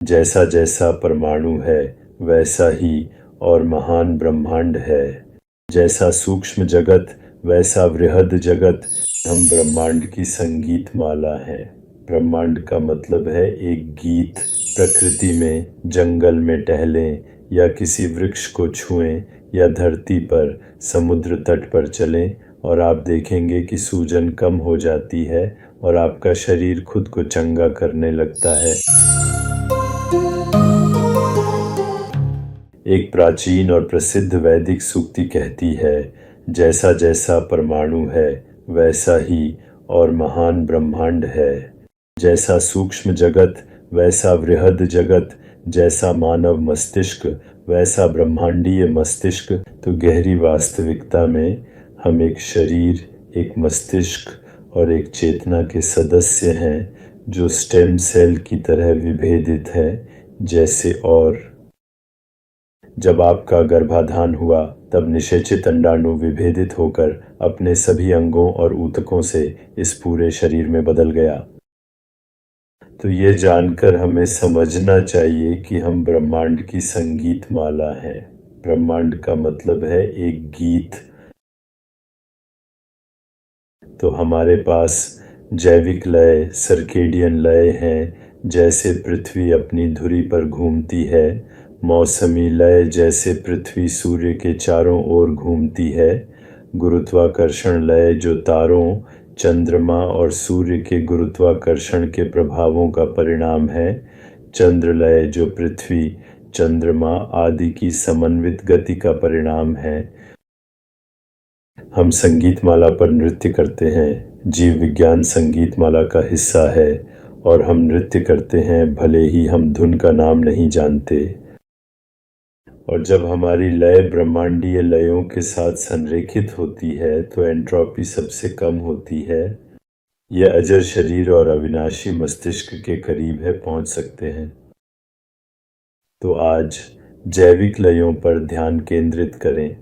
जैसा जैसा परमाणु है वैसा ही और महान ब्रह्मांड है। जैसा सूक्ष्म जगत वैसा वृहद जगत। हम ब्रह्मांड की संगीत माला है। ब्रह्मांड का मतलब है एक गीत। प्रकृति में, जंगल में टहलें या किसी वृक्ष को छुएं या धरती पर समुद्र तट पर चलें और आप देखेंगे कि सूजन कम हो जाती है और आपका शरीर खुद को चंगा करने लगता है। एक प्राचीन और प्रसिद्ध वैदिक सूक्ति कहती है, जैसा जैसा परमाणु है वैसा ही और महान ब्रह्मांड है। जैसा सूक्ष्म जगत वैसा वृहद जगत। जैसा मानव मस्तिष्क वैसा ब्रह्मांडीय मस्तिष्क। तो गहरी वास्तविकता में हम एक शरीर, एक मस्तिष्क और एक चेतना के सदस्य हैं जो स्टेम सेल की तरह विभेदित है। जैसे और जब आपका गर्भाधान हुआ तब निषेचित अंडाणु विभेदित होकर अपने सभी अंगों और ऊतकों से इस पूरे शरीर में बदल गया। तो ये जानकर हमें समझना चाहिए कि हम ब्रह्मांड की संगीत माला हैं। ब्रह्मांड का मतलब है एक गीत। तो हमारे पास जैविक लय, सर्केडियन लय हैं। जैसे पृथ्वी अपनी धुरी पर घूमती है, मौसमी लय जैसे पृथ्वी सूर्य के चारों ओर घूमती है, गुरुत्वाकर्षण लय जो तारों, चंद्रमा और सूर्य के गुरुत्वाकर्षण के प्रभावों का परिणाम है, चंद्र लय जो पृथ्वी, चंद्रमा आदि की समन्वित गति का परिणाम है। हम संगीत माला पर नृत्य करते हैं। जीव विज्ञान संगीत माला का हिस्सा है और हम नृत्य करते हैं भले ही हम धुन का नाम नहीं जानते। और जब हमारी लय ब्रह्मांडीय लयों के साथ संरेखित होती है तो एंट्रोपी सबसे कम होती है। यह अजर शरीर और अविनाशी मस्तिष्क के करीब है पहुंच सकते हैं। तो आज जैविक लयों पर ध्यान केंद्रित करें।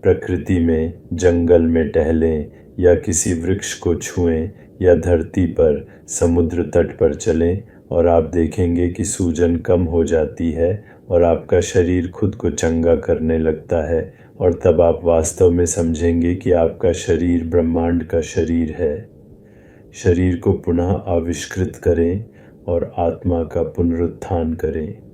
प्रकृति में, जंगल में टहलें या किसी वृक्ष को छुएं या धरती पर समुद्र तट पर चलें और आप देखेंगे कि सूजन कम हो जाती है और आपका शरीर खुद को चंगा करने लगता है। और तब आप वास्तव में समझेंगे कि आपका शरीर ब्रह्मांड का शरीर है। शरीर को पुनः आविष्कृत करें और आत्मा का पुनरुत्थान करें।